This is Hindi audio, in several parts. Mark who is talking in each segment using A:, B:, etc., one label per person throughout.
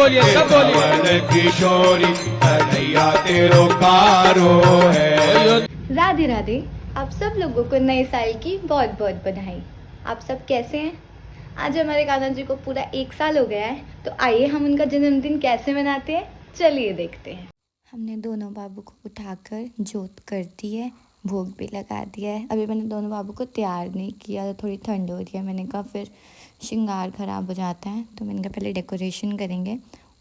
A: बोलिए सब बोलिए।
B: किशोरी कन्हैया तेरो कारो है।
C: राधे राधे। आप सब लोगों को नए साल की बहुत बहुत बधाई। आप सब कैसे हैं? आज हमारे कान्हा जी को पूरा 1 साल हो गया है, तो आइए हम उनका जन्मदिन कैसे मनाते हैं, चलिए देखते हैं। हमने दोनों बाबू को उठाकर जोत कर दी है, भोग भी लगा दिया है। अभी मैंने दोनों बाबू को तैयार नहीं किया, थोड़ी ठंड हो रही है। मैंने कहा फिर श्रृंगार ख़राब हो जाता है, तो मैंने कहा पहले डेकोरेशन करेंगे,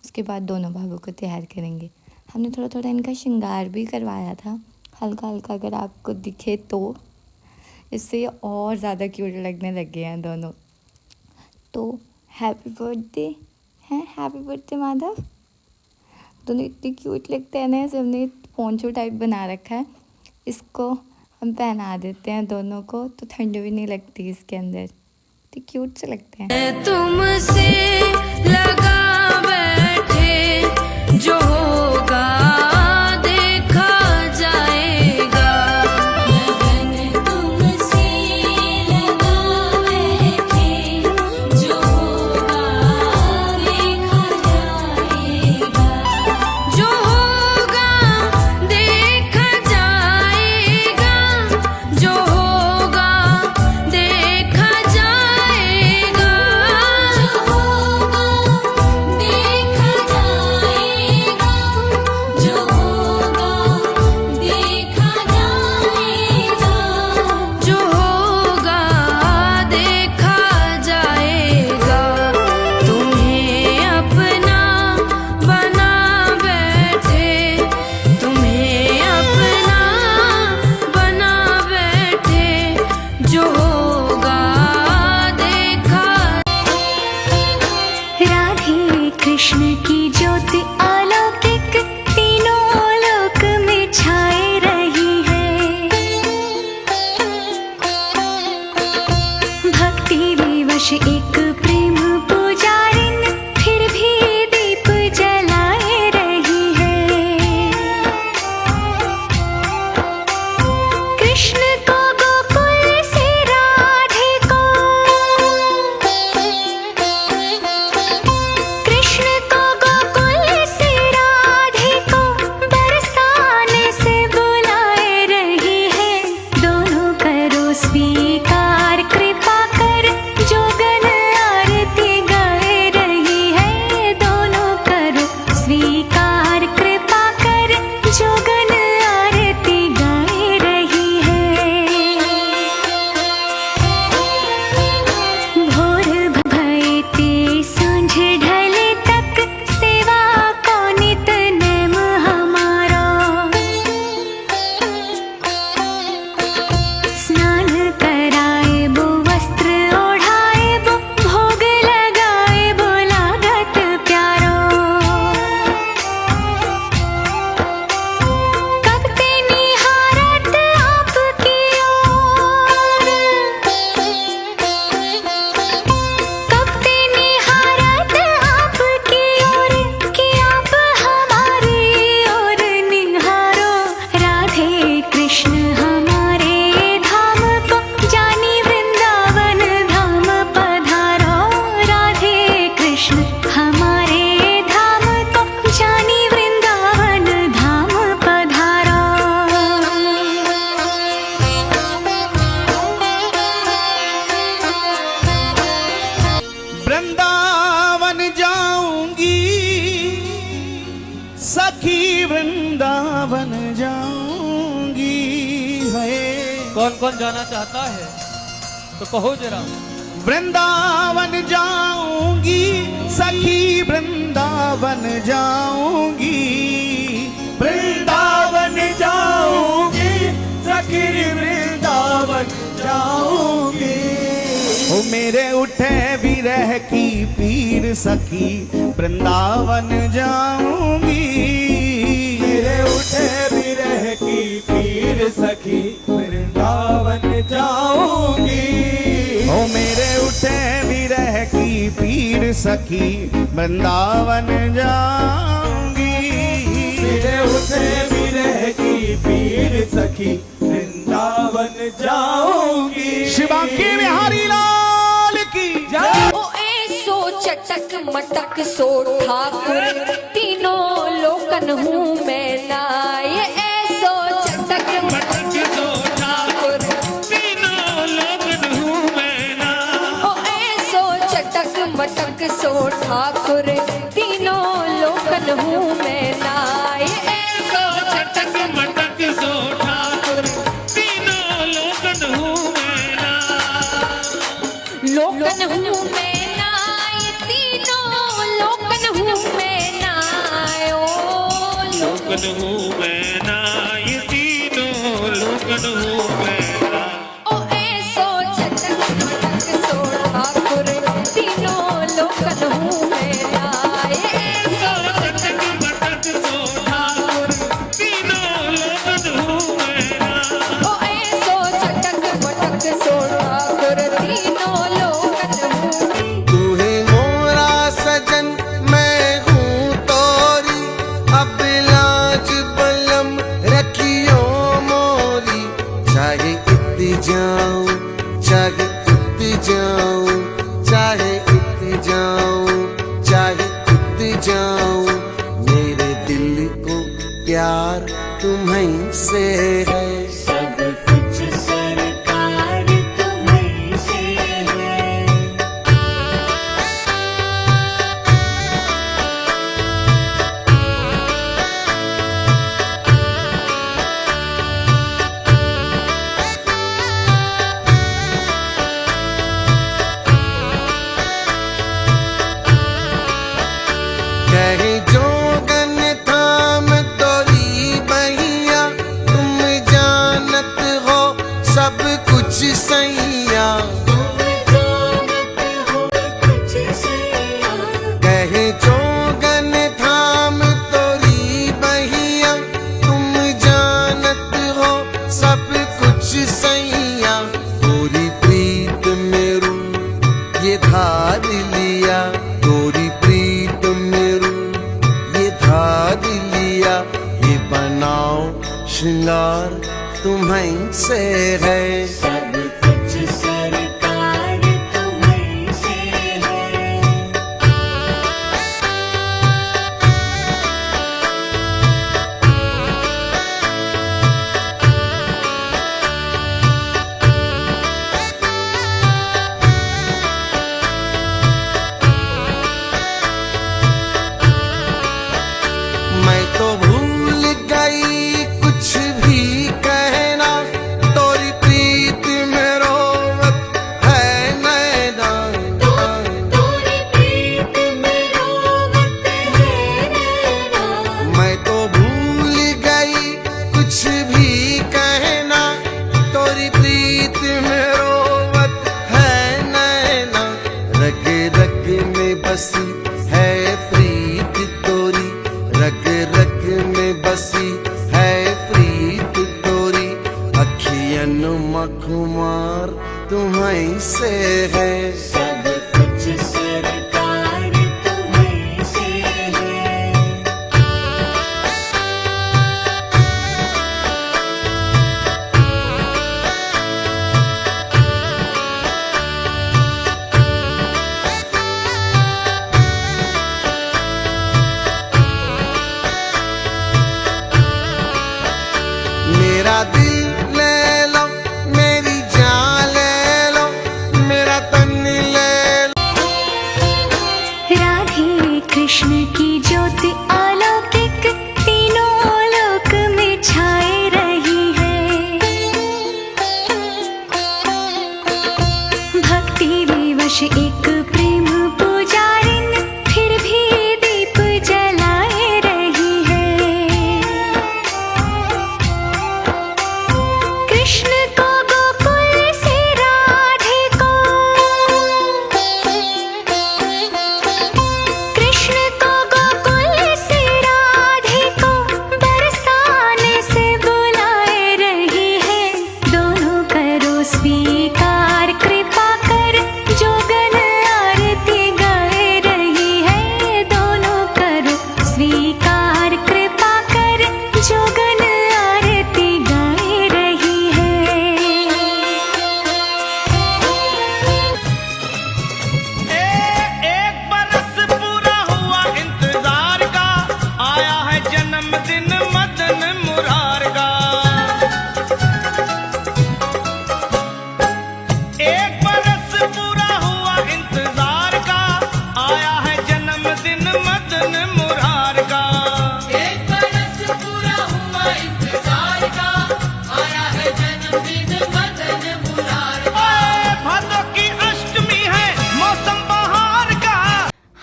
C: उसके बाद दोनों बाबू को तैयार करेंगे। हमने थोड़ा थोड़ा इनका श्रृंगार भी करवाया था, हल्का हल्का, अगर आपको दिखे तो। इससे ये और ज़्यादा क्यूट लगने लगे हैं दोनों। तो हैप्पी बर्थडे हैं, हैप्पी बर्थडे माधव। दोनों इतने क्यूट लगते हैं ना, सबने पोंचो टाइप बना रखा है। इसको हम पहना देते हैं दोनों को, तो ठंड भी नहीं लगती इसके अंदर, तो क्यूट से लगते हैं।
D: तुमसे लगा बैठे जो होगा देखा जाएगा। लगन तुमसे लगा बैठे जो होगा देखा जाएगा। जो होगा देखा जाएगा। जो होगा देखा जाएगा। जो होगा देखा जाएगा। जो होगा देखा जाएगा। जो होगा देखा जाएगा। तुम्हें अपना बना बैठे। तुम्हें अपना बना बैठे। जो होगा देखा। राधे कृष्ण की ज्योति अलौकिक तीनों लोक में छाए रही है। भक्ति विवश एक प्रेम पुजारिन फिर भी दीप जलाए रही है। कृष्ण को गोकुल से राधे को। कृष्ण को गोकुल से राधे को बरसाने से बुलाए रही है। दोनों करो स्वीकार कृपा कर जोगन आरती गाए रही है। दोनों करो स्वीकार कृपा कर जोगन आरती गाए रही है। भोर भये ते सांझ ढले तक सेवा को नित नेम हमारा। स्नान कराए बो वस्त्र ओढ़ाए बो भोग लगाए बो लागत प्यारो। कब ते निहारत आपकी ओर। कब ते निहारत आपकी ओर कि आप हमारी ओर निहारो। राधे कृष्ण हमारे धाम को जानी वृंदावन धाम पधारो। राधे कृष्ण हमारे धाम को जानी वृंदावन धाम पधारो।
B: वृंदावन जाऊंगी सखी, वृंदावन जाऊंगी है।
A: कौन कौन जाना चाहता है तो कहो जरा।
B: वृंदावन जाऊंगी सखी, वृंदावन जाऊंगी। वृंदावन जाऊंगी सखी, वृंदावन जाऊंगी। ओ मेरे उठे विरह की पीर सखी, वृंदावन जाऊंगी। मेरे उठे विरह की पीर सखी, वृंदावन जाऊंगी। ओ मेरे उठे विरह की पीर सखी, वृंदावन जाऊंगी। मेरे उठे विरह की पीर सखी, वृंदावन जाऊंगी। शिवा के बिहारी लाल की जय।
D: ओ ए सो चटक
E: मटक सो ठाकुर तीनों लोकन हूँ मैं ना ये ऐसो चटक मटक सो ठाकुर तीनों लोकन हूँ मैं ना ओ ऐसो चटक मटक सो ठाकुर तीनों लोकन हूँ मैं ना ये ऐसो चटक मटक सो ठाकुर तीनों लोकन हूँ मैं ना लोकन हूँ मैं ना ये तीनों लोकन हूँ मैं ना ओ लोकन हूँ मैं ना ये तीनों लोकन हूँ मैं ना ओ ऐसो चटक मटक सो ठाकुर तीनों लोकन हूँ मैं ना ये ऐसो चटक मटक सो ठाकुर तीनों लोकन हूँ मैं ना ओ ऐसो चटक मटक सो ठाकुर तीनों लोकन हूँ
B: तू है मोरा सजन मैं हूँ तोरी अब लाज बलम रखियो मोरी चाहे इत जाऊं चाहे इत जाऊं चाहे इत जाऊं चाहे इत जाऊं मेरे दिल को प्यार तुम्हीं से है सब कुछ सरकार तुम्हीं से है कहे जोगन थाम तोरी बहिया तुम जानत हो सब कुछ सैया कहे जोगन थाम तोरी बहिया तुम जानत हो सब कुछ सैया तोरी प्रीत मेरू ये धार लिया तोरी प्रीत मेरू ये धार लिया ये बनाओ श्रृंगार तुम्हीं से है सब कुछ सरकार तुम्हीं से है मैं तो भूल गई कुछ भी कहना तोरी प्रीत में रोवत है नैना तोरी प्रीत में रोवत है नैना मैं तो भूल गई कुछ भी कहना तोरी प्रीत में रोवत है नैना रग रग में बसी है प्रीत तोरी रग रग में बसी है प्रीत तोरी अखियन मखुमार तुम्हीं से है सब कुछ सरकार तुम्हीं से है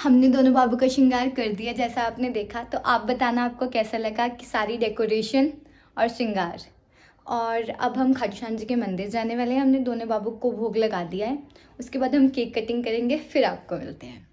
C: हमने दोनों बाबू का श्रृंगार कर दिया जैसा आपने देखा। तो आप बताना आपको कैसा लगा कि सारी डेकोरेशन और श्रृंगार। और अब हम खाटू श्याम जी के मंदिर जाने वाले हैं। हमने दोनों बाबू को भोग लगा दिया है। उसके बाद हम केक कटिंग करेंगे, फिर आपको मिलते हैं।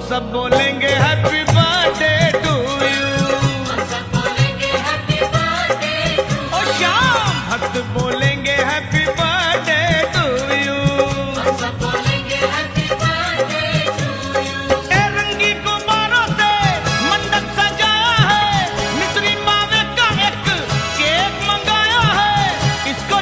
B: सब बोलेंगे हैप्पी बर्थडे टू यू। हम सब बोलेंगे हैप्पी बर्थडे टू यू। और शाम भक्त बोलेंगे हैप्पी बर्थडे टू यू। हम सब बोलेंगे हैप्पी बर्थडे टू यू। रंगी गुब्बारों से मंडप सजाया है, मिश्री मावे का एक केक मंगाया है, इसको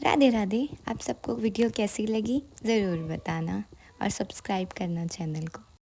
C: राधे राधे। आप सबको वीडियो कैसी लगी ज़रूर बताना और सब्सक्राइब करना चैनल को।